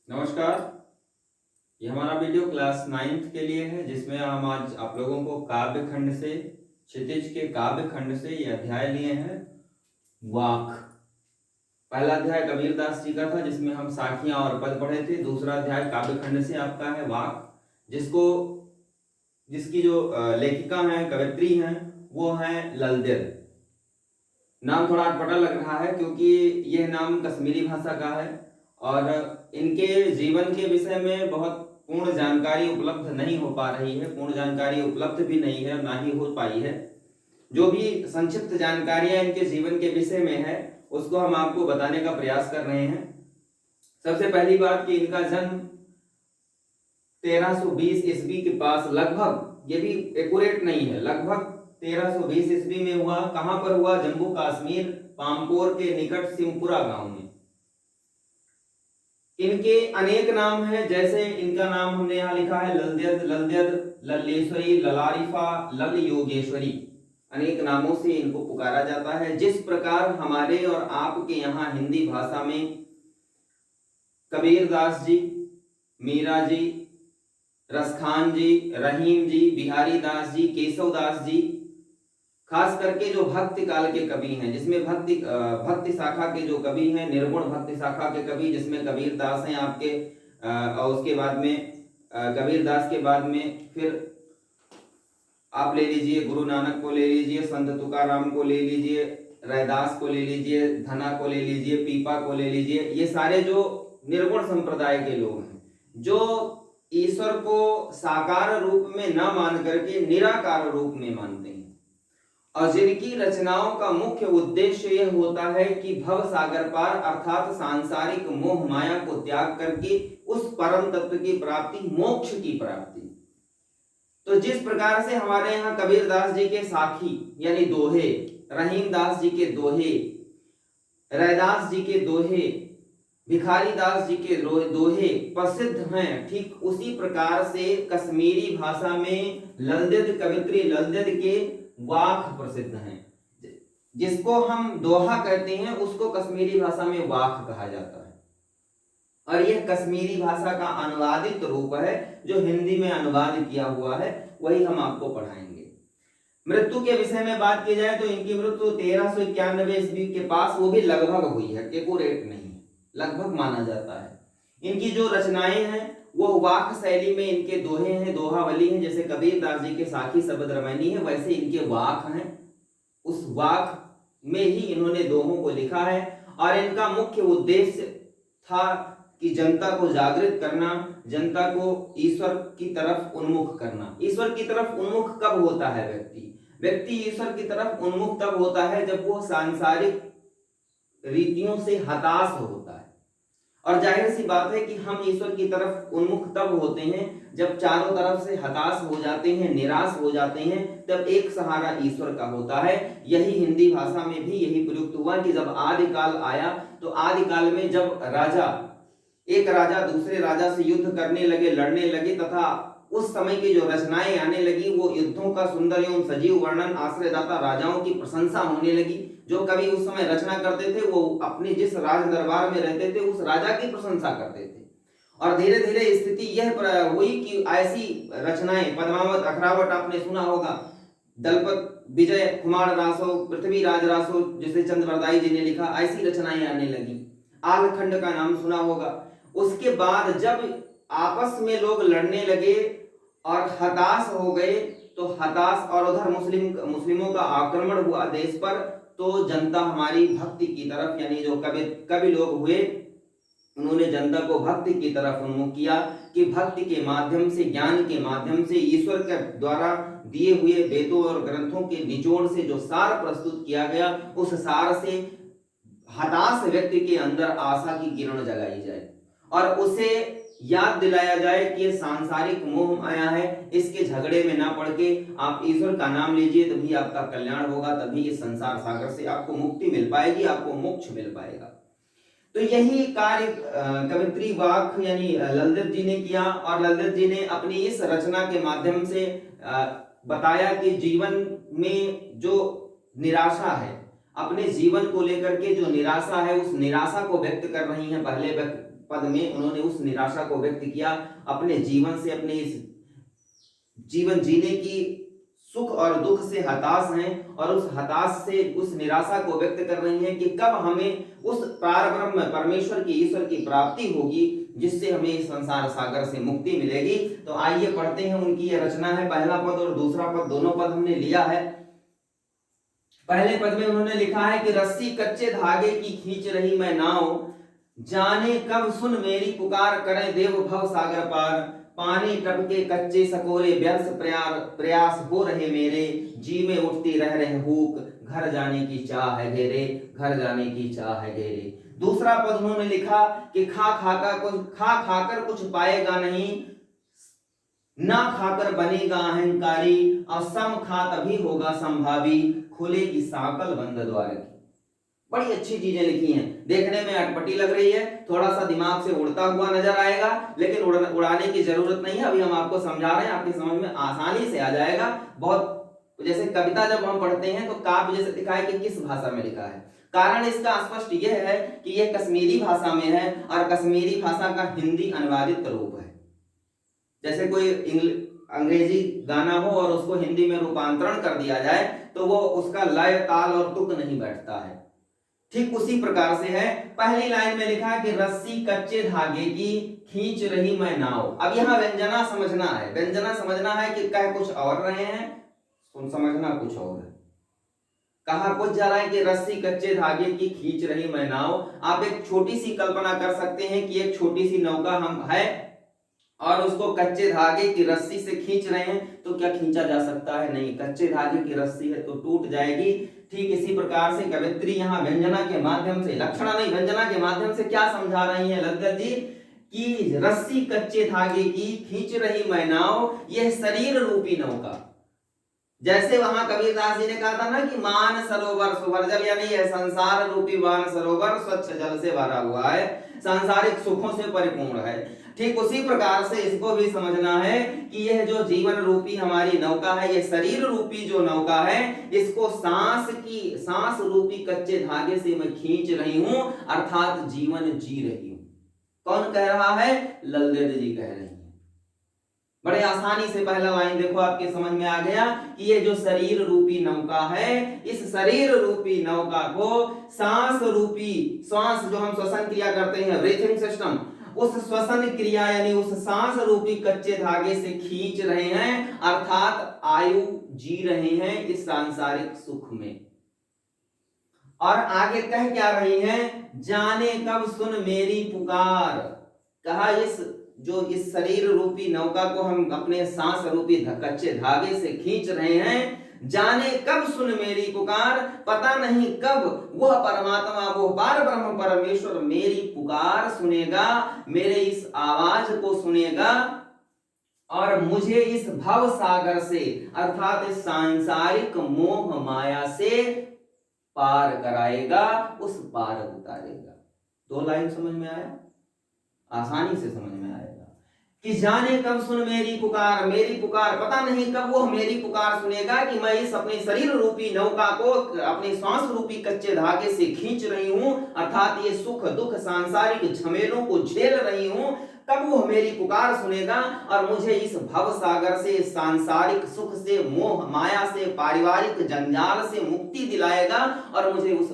नमस्कार। ये हमारा वीडियो क्लास 9th के लिए है, जिसमें हम आज आप लोगों को काव्य खंड से, क्षितिज के काव्य खंड से ये अध्याय लिए हैं वाक। पहला अध्याय कबीरदास जी का था, जिसमें हम साखियां और पद पढ़े थे। दूसरा अध्याय काव्य खंड से आपका है वाक, जिसकी जो लेखिका हैं, कवयित्री हैं, वो हैं ललदेद। नाम थोड़ा अटपटा लग रहा है क्योंकि यह नाम कश्मीरी भाषा का है और इनके जीवन के विषय में बहुत पूर्ण जानकारी उपलब्ध नहीं हो पा रही है। पूर्ण जानकारी उपलब्ध भी नहीं है, ना ही हो पाई है। जो भी संक्षिप्त जानकारियां इनके जीवन के विषय में है, उसको हम आपको बताने का प्रयास कर रहे हैं। सबसे पहली बात कि इनका जन्म 1320 ईस्वी के पास, लगभग, ये भी एक्यूरेट नहीं है, लगभग 1320 ईस्वी में हुआ। कहां पर हुआ? जम्मू कश्मीर, पामपोर के निकट सिमपुरा गांव में। इनके अनेक नाम हैं, जैसे इनका नाम हमने यहाँ लिखा है ललदेद, लल्लेश्वरी, ललारिफा, लल योगेश्वरी। अनेक नामों से इनको पुकारा जाता है। जिस प्रकार हमारे और आपके यहाँ हिंदी भाषा में कबीरदास जी, मीरा जी, रसखान जी, रहीम जी, बिहारी दास जी, केशव दास जी, खास करके जो भक्ति काल के कवि हैं, जिसमें भक्ति शाखा के जो कवि हैं, निर्गुण भक्ति शाखा के कवि, जिसमें कबीरदास हैं आपके, और उसके बाद में कबीरदास के बाद में फिर आप ले लीजिए गुरु नानक को ले लीजिए, संत तुकाराम को ले लीजिए, रैदास को ले लीजिए, धना को ले लीजिए, पीपा को ले लीजिए। ये सारे जो निर्गुण संप्रदाय के लोग हैं, जो ईश्वर को साकार रूप में न मान करके निराकार रूप में मानते हैं, और जिनकी रचनाओं का मुख्य उद्देश्य यह होता है कि भव सागर पार अर्थात सांसारिक मोह माया को त्याग करके उस परम तत्व की प्राप्ति, मोक्ष की प्राप्ति। तो जिस प्रकार से हमारे यहाँ कबीरदास जी के साखी यानी दोहे, रहीम दास जी के दोहे, रैदास जी के दोहे, भिखारी दास जी के दोहे प्रसिद्ध हैं, ठीक उसी प्रकार से कश्मीरी भाषा में ललदेद, कवित्री ललदेद के वाक प्रसिद्ध हैं। जिसको हम दोहा कहते हैं, उसको कश्मीरी भाषा में वाक कहा जाता है। और यह कश्मीरी भाषा का अनुवादित रूप है, जो हिंदी में अनुवाद किया हुआ है, वही हम आपको पढ़ाएंगे। मृत्यु के विषय में बात की जाए तो इनकी मृत्यु 1391 ईस्वी के पास, वो भी लगभग हुई है, एक्यूरेट नहीं, लगभग माना जाता है। इनकी जो रचनाएं हैं वो वाक शैली में इनके दोहे हैं, दोहावली हैं। जैसे कबीरदास जी के साखी शब्द रामायणी है, वैसे इनके वाक हैं। उस वाक में ही इन्होंने दोहों को लिखा है, और इनका मुख्य उद्देश्य था कि जनता को जागृत करना, जनता को ईश्वर की तरफ उन्मुख करना। ईश्वर की तरफ उन्मुख कब होता है व्यक्ति ईश्वर की तरफ उन्मुख तब होता है जब वो सांसारिक रीतियों से हताश होता है। और जाहिर सी बात है कि हम ईश्वर की तरफ उन्मुख तब होते हैं जब चारों तरफ से हताश हो जाते हैं, निराश हो जाते हैं, तब एक सहारा ईश्वर का होता है। यही हिंदी भाषा में भी यही प्रयुक्त हुआ कि जब आदिकाल आया, तो आदिकाल में जब एक राजा दूसरे राजा से युद्ध करने लगे, लड़ने लगे, तथा उस समय की जो रचनाएं आने लगी, वो युद्धों का सुंदर एवं सजीव वर्णन, आश्रयदाता राजाओं की प्रशंसा होने लगी। जो कवि उस समय रचना करते थे, वो अपने जिस राज दरबार में रहते थे, उस राजा की प्रशंसा करते थे। और धीरे धीरे स्थिति यह हुई कि ऐसी रचनाएं, पद्मावत, अखरावट आपने सुना होगा, दलपत विजय कुमार रासो, पृथ्वीराज रासो, जिसे चंद्रवरदाई जी ने लिखा, ऐसी रचनाएं आने लगी। आलखंड का नाम सुना होगा। उसके बाद जब आपस में लोग लड़ने लगे और हताश हो गए, तो हताश, और उधर मुस्लिमों का आक्रमण हुआ देश पर, तो जनता हमारी भक्ति की तरफ, यानी जो कवि लोग हुए, उन्होंने जनता को भक्ति की तरफ उन्मुख किया कि भक्ति के माध्यम से, ज्ञान के माध्यम से, ईश्वर के द्वारा दिए हुए वेदों और ग्रंथों के निचोड़ से जो सार प्रस्तुत किया गया, उस सार से हताश व्यक्ति के अंदर आशा की किरण जगाई जाए और उसे याद दिलाया जाए कि सांसारिक मोह माया है, इसके झगड़े में ना पड़ के आप ईश्वर का नाम लीजिए, तभी आपका कल्याण होगा, तभी इस संसार सागर से आपको मुक्ति मिल पाएगी, आपको मोक्ष मिल पाएगा। तो यही कार्य कवित्री वाक यानी ललदेद जी ने किया, और ललदेद जी ने अपनी इस रचना के माध्यम से बताया कि जीवन में जो निराशा है, अपने जीवन को लेकर के जो निराशा है, उस निराशा को व्यक्त कर रही हैं। पहले पद में उन्होंने उस निराशा को व्यक्त किया, अपने जीवन से, अपने इस जीवन जीने की सुख और दुख से हताश हैं और उस हताश से, उस निराशा को व्यक्त कर रही हैं कि कब हमें उस पारब्रह्म परमेश्वर की, ईश्वर की प्राप्ति होगी, जिससे हमें इस संसार सागर से मुक्ति मिलेगी। तो आइए पढ़ते हैं, उनकी यह रचना है। पहला पद और दूसरा पद, दोनों पद हमने लिया है। पहले पद में उन्होंने लिखा है कि रस्सी कच्चे धागे की खींच रही मैं नाव, जाने कब सुन मेरी पुकार, करें देव भव सागर पार, पानी टपके कच्चे सकोरे, व्यर्थ प्रयास हो रहे मेरे, जी में उठती रह रहे हुक, घर जाने की चाह है घेरे, घर जाने की चाह है घेरे। दूसरा पद उन्होंने लिखा कि खा खाकर कुछ पाएगा नहीं, ना खाकर बनेगा अहंकारी, और सम खा तभी होगा संभावी, खुलेगी साकल बंद द्वार की। बड़ी अच्छी चीजें लिखी हैं, देखने में अटपटी लग रही है, थोड़ा सा दिमाग से उड़ता हुआ नजर आएगा, लेकिन उड़ाने की जरूरत नहीं है। अभी हम आपको समझा रहे हैं, आपकी समझ में आसानी से आ जाएगा। बहुत जैसे कविता जब हम पढ़ते हैं तो काव्य जैसे दिखा है कि किस भाषा में लिखा है। कारण इसका स्पष्ट यह है कि यह कश्मीरी भाषा में है और कश्मीरी भाषा का हिंदी अनुवादित रूप है। जैसे कोई अंग्रेजी गाना हो और उसको हिंदी में रूपांतरण कर दिया जाए तो वो उसका लय, ताल और तुक नहीं बैठता है। ठीक उसी प्रकार से है। पहली लाइन में लिखा है कि रस्सी कच्चे धागे की खींच रही मैं नाव। अब यहां व्यंजना समझना है, व्यंजना समझना है कि कह कुछ और रहे हैं, सुन समझना कुछ और है। कहा कुछ जा रहा है कि रस्सी कच्चे धागे की खींच रही मैं नाव। आप एक छोटी सी कल्पना कर सकते हैं कि एक छोटी सी नौका हम है और उसको कच्चे धागे की रस्सी से खींच रहे हैं, तो क्या खींचा जा सकता है? नहीं, कच्चे धागे की रस्सी है तो टूट जाएगी। ठीक इसी प्रकार से कवित्री यहाँ व्यंजना के माध्यम से, लक्षणा नहीं व्यंजना के माध्यम से क्या समझा रही है ललित जी कि रस्सी कच्चे धागे की खींच रही मैं नाव, यह शरीर रूपी नौका। जैसे वहां कबीरदास जी ने कहा था ना कि मान सरोवर सुभर जल, यानी यह संसार रूपी मान सरोवर स्वच्छ जल से भरा हुआ है, सांसारिक सुखों से परिपूर्ण है। ठीक उसी प्रकार से इसको भी समझना है कि यह जो जीवन रूपी हमारी नौका है, यह शरीर रूपी जो नौका है, इसको सांस रूपी कच्चे धागे से मैं खींच रही हूं, अर्थात जीवन जी रही हूं। कौन कह रहा है? ललित जी कह रही है। बड़े आसानी से पहला लाइन देखो, आपके समझ में आ गया कि ये जो शरीर रूपी नौका है, इस शरीर रूपी नौका को सांस रूपी, सांस जो हम श्वसन क्रिया करते हैं, ब्रीथिंग सिस्टम, उस श्वसन क्रिया यानी उस सांस रूपी कच्चे धागे से खींच रहे हैं, अर्थात आयु जी रहे हैं इस सांसारिक सुख में। और आगे कह क्या रही हैं? जाने कब सुन मेरी पुकार। कहा इस शरीर रूपी नौका को हम अपने सांस रूपी कच्चे धागे से खींच रहे हैं, जाने कब सुन मेरी पुकार, पता नहीं कब वह परमात्मा, वो पार ब्रह्म परमेश्वर मेरी पुकार सुनेगा, मेरे इस आवाज को सुनेगा और मुझे इस भव सागर से, अर्थात इस सांसारिक मोह माया से पार कराएगा, उस पार उतारेगा। दो लाइन समझ में आया? आसानी से समझ में आएगा कि जाने कब सुन मेरी पुकार, मेरी पुकार, पता नहीं कब वो मेरी पुकार सुनेगा कि मैं इस अपने शरीर रूपी नौका को अपने सांस रूपी कच्चे धागे से खींच रही हूं, अर्थात ये सुख दुख सांसारिक झमेलों को झेल रही हूं, तब वो मेरी पुकार सुनेगा और मुझे इस भव सागर से, सांसारिक सुख से, मोह माया से, पारिवारिक जंजाल से मुक्ति दिलाएगा और मुझे उस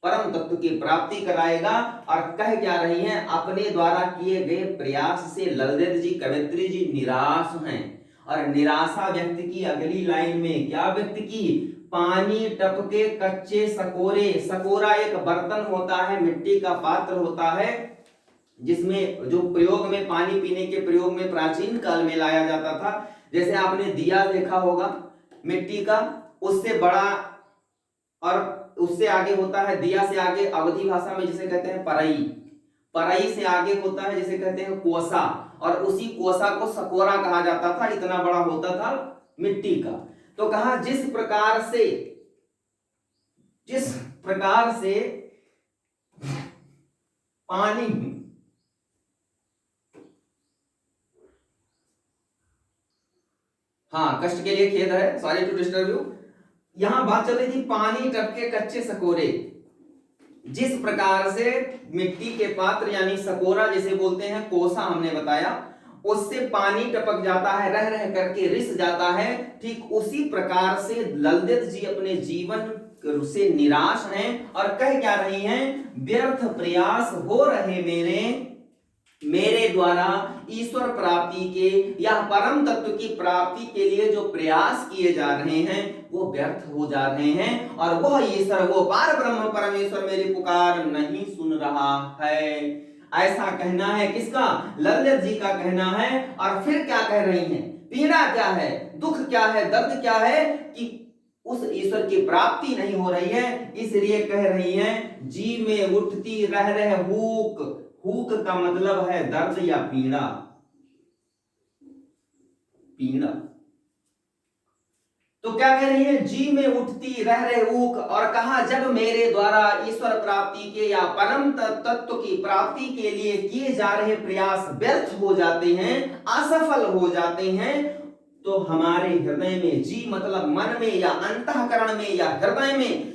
परम तत्व की प्राप्ति कराएगा। और कह क्या रही हैं? अपने द्वारा किए गए प्रयास से ललित जी, कवित्री जी निराश हैं। और निराशा व्यक्त की अगली लाइन में, क्या व्यक्त की? पानी टपके कच्चे सकोरे। सकोरा एक बर्तन होता है, मिट्टी का पात्र होता है, जिसमें जो प्रयोग में, पानी पीने के प्रयोग में प्राचीन काल में लाया जाता था। जैसे आपने दिया देखा होगा मिट्टी का, उससे बड़ा और उससे आगे होता है, दिया से आगे अवधी भाषा में जिसे कहते हैं परई, परई से आगे होता है जिसे कहते हैं कोसा, और उसी कोसा को सकोरा कहा जाता था, इतना बड़ा होता था मिट्टी का। तो कहा जिस प्रकार से पानी, हाँ कष्ट के लिए खेद है, सॉरी टू डिस्टर्ब यू। यहां बात चल रही थी पानी टपके कच्चे सकोरे। जिस प्रकार से मिट्टी के पात्र यानी सकोरा जिसे बोलते हैं, कोसा हमने बताया, उससे पानी टपक जाता है, रह रह करके रिस जाता है, ठीक उसी प्रकार से ललित जी अपने जीवन से निराश हैं और कह क्या रही हैं, व्यर्थ प्रयास हो रहे मेरे द्वारा ईश्वर प्राप्ति के या परम तत्व की प्राप्ति के लिए जो प्रयास किए जा रहे हैं वो व्यर्थ हो जा रहे हैं, और वह ईश्वर, वो पार ब्रह्म परमेश्वर मेरी पुकार नहीं सुन रहा है। ऐसा कहना है किसका? ललित जी का कहना है। और फिर क्या कह रही हैं? पीड़ा क्या है, दुख क्या है, दर्द क्या है कि उस ईश्वर की प्राप्ति नहीं हो रही है, इसलिए कह रही हैं, जी में उठती रह रहे हुक। हुक का मतलब है दर्द या पीड़ा, पीड़ा। तो क्या कह रही है? जी में उठती रह रहे ऊक, और कहा जब मेरे द्वारा ईश्वर प्राप्ति के या परम तत्व की प्राप्ति के लिए किए जा रहे प्रयास व्यर्थ हो जाते हैं, असफल हो जाते हैं, तो हमारे हृदय में, जी मतलब मन में या अंतःकरण में या हृदय में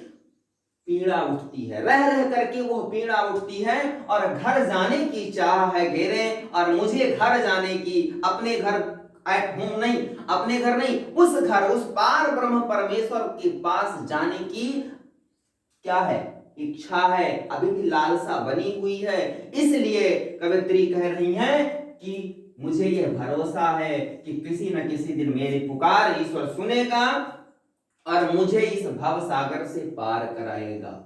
पीड़ा उठती है, रह रह करके वो पीड़ा उठती है, और घर जाने की चाह है घेरे, और मुझे घर जाने की, अपने घर एट होम नहीं, अपने घर नहीं, उस घर, उस पार ब्रह्म परमेश्वर के पास जाने की क्या है? इच्छा है, अभी भी लालसा बनी हुई है। इसलिए कवित्री कह रही हैं कि मुझे यह भरोसा है कि किसी न किसी दिन मेरी पुकार ईश्वर सुनेगा और मुझे इस भव सागर से पार कराएगा।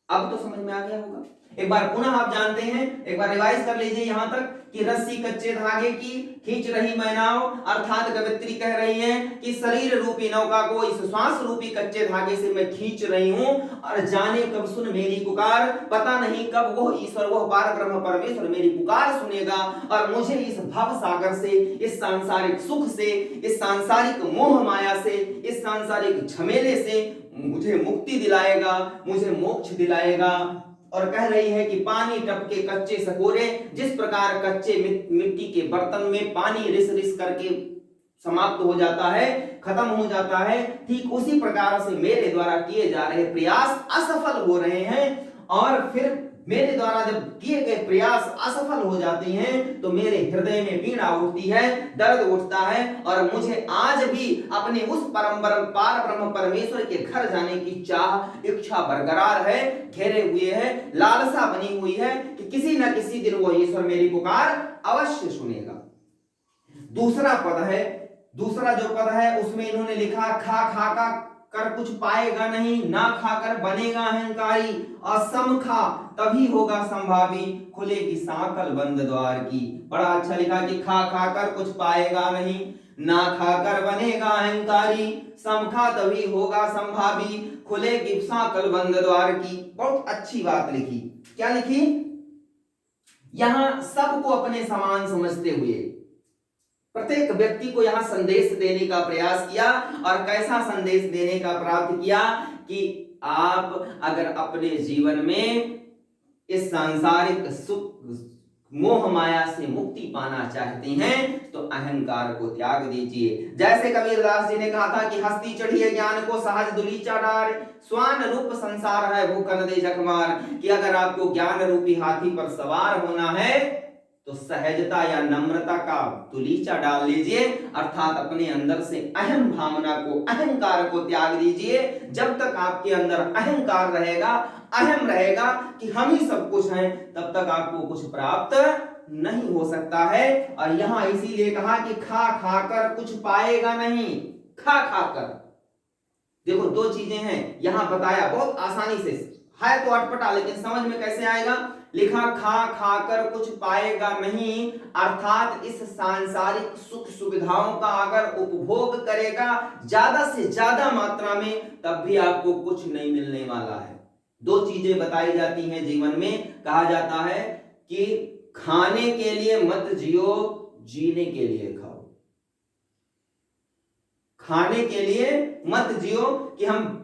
अब तो समझ में आ गया होगा। एक बार पुनः आप जानते हैं, एक बार रिवाइज कर लीजिए यहां तक कि रस्सी कच्चे धागे की खींच रही मैं नाव, अर्थात कवित्री कह रही हैं कि शरीर रूपी नौका को इस श्वास रूपी कच्चे धागे से मैं खींच रही हूं, और जाने कब सुन मेरी पुकार, पता नहीं कब वो ईश्वर, वो पार ब्रह्म परमेश्वर मेरी पुकार सुनेगा और मुझे इस भव सागर से, इस सांसारिक सुख से, इस सांसारिक मोह माया से, इस सांसारिक झमेले से मुझे मुक्ति दिलाएगा, मुझे मोक्ष दिलाएगा। और कह रही है कि पानी टपके कच्चे सकोरे, जिस प्रकार कच्चे मिट्टी के बर्तन में पानी रिस रिस करके समाप्त हो जाता है, खत्म हो जाता है, ठीक उसी प्रकार से मेरे द्वारा किए जा रहे प्रयास असफल हो रहे हैं, और फिर मेरे द्वारा जब किए गए प्रयास असफल हो जाते हैं तो मेरे हृदय में पीड़ा उठती है, दर्द उठता है, और मुझे आज भी अपने उस पार ब्रह्म परमेश्वर के घर जाने की चाह, इच्छा बरकरार है, घेरे हुए है, लालसा बनी हुई है कि किसी न किसी दिन वो ईश्वर मेरी पुकार अवश्य सुनेगा। दूसरा पद है, दूसरा जो पद है उसमें इन्होंने लिखा, खा खा का कर कुछ पाएगा नहीं, ना खाकर बनेगा अहंकारी, और सम खा तभी होगा संभावी, खुलेगी सांकल बंद द्वार की। बड़ा अच्छा लिखा कि खा खाकर कुछ पाएगा नहीं, ना खाकर बनेगा अहंकारी, सम खा तभी होगा संभावी, खुलेगी सांकल बंद द्वार की। बहुत अच्छी बात लिखी। क्या लिखी? यहां सबको अपने समान समझते हुए प्रत्येक व्यक्ति को यहां संदेश देने का प्रयास किया, और कैसा संदेश देने का प्राप्त किया कि आप अगर अपने जीवन में इस सांसारिक सुख मोह माया से मुक्ति पाना चाहते हैं तो अहंकार को त्याग दीजिए। जैसे कबीरदास जी ने कहा था कि हस्ती चढ़ी है ज्ञान को सहज दुलीचा डार, स्वान रूप संसार है वो कन दे जखमार, कि अगर आपको ज्ञान रूपी हाथी पर सवार होना है तो सहजता या नम्रता का दुलीचा डाल लीजिए, अर्थात अपने अंदर से अहम भावना को, अहंकार को त्याग दीजिए। जब तक आपके अंदर अहंकार रहेगा, अहम रहेगा कि हम ही सब कुछ हैं, तब तक आपको कुछ प्राप्त नहीं हो सकता है। और यहां इसीलिए कहा कि खा खाकर कुछ पाएगा नहीं, खा खाकर। देखो दो चीजें हैं यहां बताया, बहुत आसानी से है तो अटपटा, लेकिन समझ में कैसे आएगा। लिखा खा खाकर कुछ पाएगा नहीं, अर्थात इस सांसारिक सुख सुविधाओं का अगर उपभोग करेगा ज्यादा से ज्यादा मात्रा में, तब भी आपको कुछ नहीं मिलने वाला है। दो चीजें बताई जाती हैं जीवन में, कहा जाता है कि खाने के लिए मत जियो, जीने के लिए खाओ। खाने के लिए मत जियो कि हम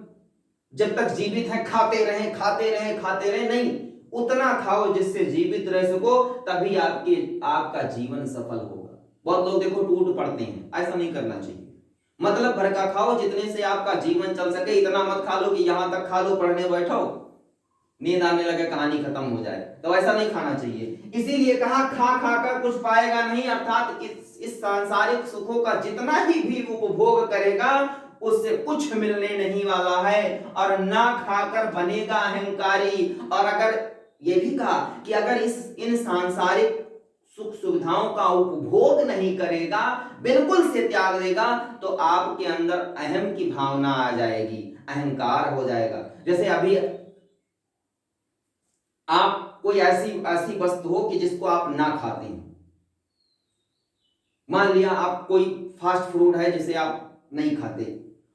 जब तक जीवित हैं खाते रहें खाते रहें खाते रहें, नहीं, उतना खाओ जिससे जीवित रह सको, तभी आपका जीवन सफल होगा। बहुत लोग देखो टूट पड़ते हैं, ऐसा नहीं करना चाहिए। मतलब भर का खाओ, जितने से आपका जीवन चल सके, इतना मत खा लो कि यहां तक खा लो पढ़ने बैठो, नींद आने लगे, कहानी खत्म हो जाए। तो ऐसा नहीं खाना चाहिए। इसीलिए कहा खा खा कर कुछ पाएगा नहीं, अर्थात इस सांसारिक सुखों का जितना भी उपभोग करेगा उससे कुछ मिलने नहीं वाला है, और ना खाकर बनेगा अहंकारी। और अगर ये भी कहा कि अगर इन सांसारिक सुख सुविधाओं का उपभोग नहीं करेगा, बिल्कुल से त्याग देगा, तो आपके अंदर अहम की भावना आ जाएगी, अहंकार हो जाएगा। जैसे अभी आप कोई ऐसी वस्तु हो कि जिसको आप ना खाते हैं, मान लिया आप कोई फास्ट फूड है जिसे आप नहीं खाते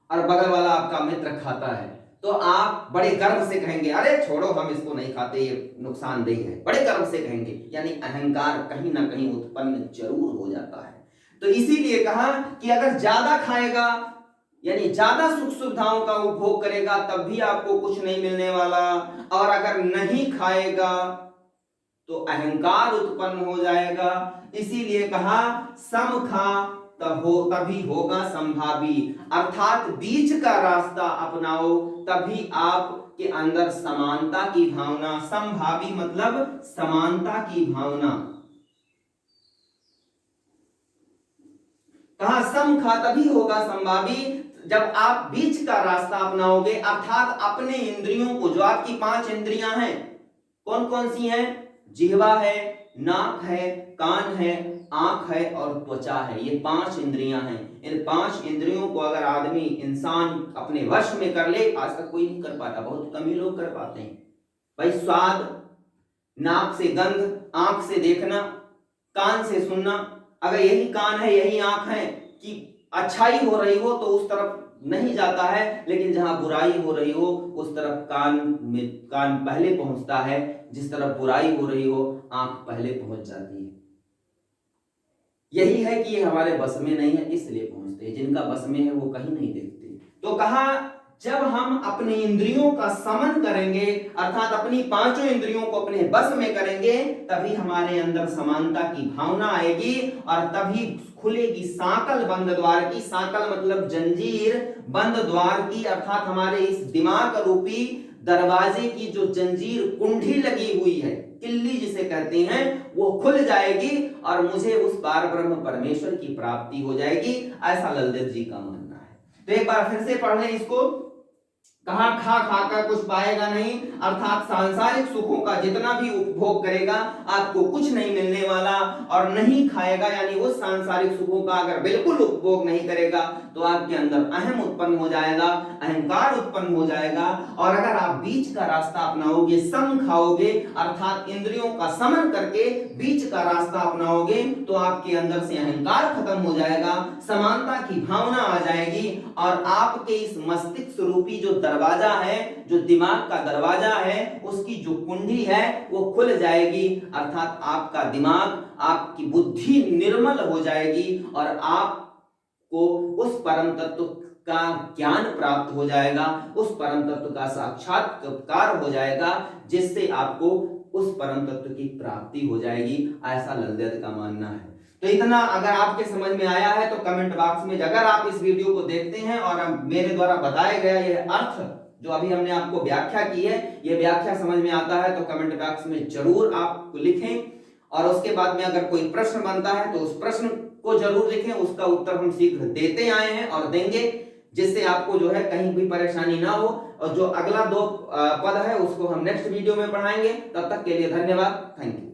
और बगल वाला आपका मित्र खाता है, तो आप बड़े गर्व से कहेंगे अरे छोड़ो हम इसको नहीं खाते, ये नुकसानदेह है, बड़े गर्व से कहेंगे। यानी अहंकार कहीं ना कहीं उत्पन्न जरूर हो जाता है। तो इसीलिए कहा कि अगर ज्यादा खाएगा यानी ज्यादा सुख सुविधाओं का उपभोग करेगा तब भी आपको कुछ नहीं मिलने वाला, और अगर नहीं खाएगा तो अहंकार उत्पन्न हो जाएगा। इसीलिए कहा सम खा तभी होगा संभावी, अर्थात बीच का रास्ता अपनाओ तभी आपके अंदर समानता की भावना, संभावी मतलब समानता की भावना। कहा सम खा तभी होगा संभावी, जब आप बीच का रास्ता अपनाओगे, अर्थात अपने इंद्रियों को, जो आपकी 5 इंद्रियां हैं, कौन कौन सी हैं? जिह्वा है, नाक है, कान है, आंख है और त्वचा है। ये 5 इंद्रियां हैं। इन 5 इंद्रियों को अगर आदमी, इंसान अपने वश में कर ले, आज तक कोई नहीं कर पाता, बहुत कम ही लोग कर पाते हैं। भाई स्वाद, नाक से गंध, आंख से देखना, कान से सुनना, अगर यही कान है यही आंख है कि अच्छाई हो रही हो तो उस तरफ नहीं जाता है, लेकिन जहां बुराई हो रही हो उस तरफ कान पहले पहुंचता है, जिस तरफ बुराई हो रही हो आंख पहले पहुंच जाती है। यही है कि ये हमारे बस में नहीं है, इसलिए पहुंचते हैं। जिनका बस में है वो कहीं नहीं देखते। तो कहा जब हम अपने इंद्रियों का समन करेंगे, अर्थात अपनी 5 इंद्रियों को अपने बस में करेंगे, तभी हमारे अंदर समानता की भावना आएगी और तभी खुलेगी सांकल बंद द्वार की। सांकल मतलब जंजीर, बंद द्वार की, अर्थात हमारे इस दिमाग रूपी दरवाजे की जो जंजीर कुंडी लगी हुई है, किल्ली जिसे कहते हैं, वो खुल जाएगी और मुझे उस पार ब्रह्म परमेश्वर की प्राप्ति हो जाएगी। ऐसा ललदेव जी का मानना है। तो एक बार फिर से पढ़ लें इसको। कहा खा खाकर कुछ पाएगा नहीं, अर्थात सांसारिक सुखों का जितना भी उपभोग करेगा आपको कुछ नहीं मिलने वाला, और नहीं खाएगा यानी उस सांसारिक सुखों का अगर बिल्कुल उपभोग नहीं करेगा तो आपके अंदर अहम उत्पन्न हो जाएगा, अहंकार उत्पन्न हो जाएगा। और अगर आप बीच का रास्ता अपनाओगे, सम खाओगे, अर्थात इंद्रियों का समन करके बीच का रास्ता अपनाओगे, तो आपके अंदर से अहंकार खत्म हो जाएगा, समानता की भावना आ जाएगी, और आपके इस मस्तिष्क रूपी जो दरवाजा है, जो दिमाग का दरवाजा है, उसकी जो कुंडी है वो खुल जाएगी, अर्थात आपका दिमाग, आपकी बुद्धि निर्मल हो जाएगी और आपको उस परम तत्व का ज्ञान प्राप्त हो जाएगा, उस परम तत्व का साक्षात्कार हो जाएगा, जिससे आपको उस परम तत्व की प्राप्ति हो जाएगी। ऐसा ललदेव का मानना है। तो इतना अगर आपके समझ में आया है तो कमेंट बॉक्स में, अगर आप इस वीडियो को देखते हैं और मेरे द्वारा बताया गया यह अर्थ जो अभी हमने आपको व्याख्या की है, यह व्याख्या समझ में आता है तो कमेंट बॉक्स में जरूर आप लिखें, और उसके बाद में अगर कोई प्रश्न बनता है तो उस प्रश्न को जरूर लिखें, उसका उत्तर हम शीघ्र देते आए हैं और देंगे, जिससे आपको जो है कहीं भी परेशानी ना हो। और जो अगला 2 पद है उसको हम नेक्स्ट वीडियो में पढ़ाएंगे। तब तक के लिए धन्यवाद, थैंक यू।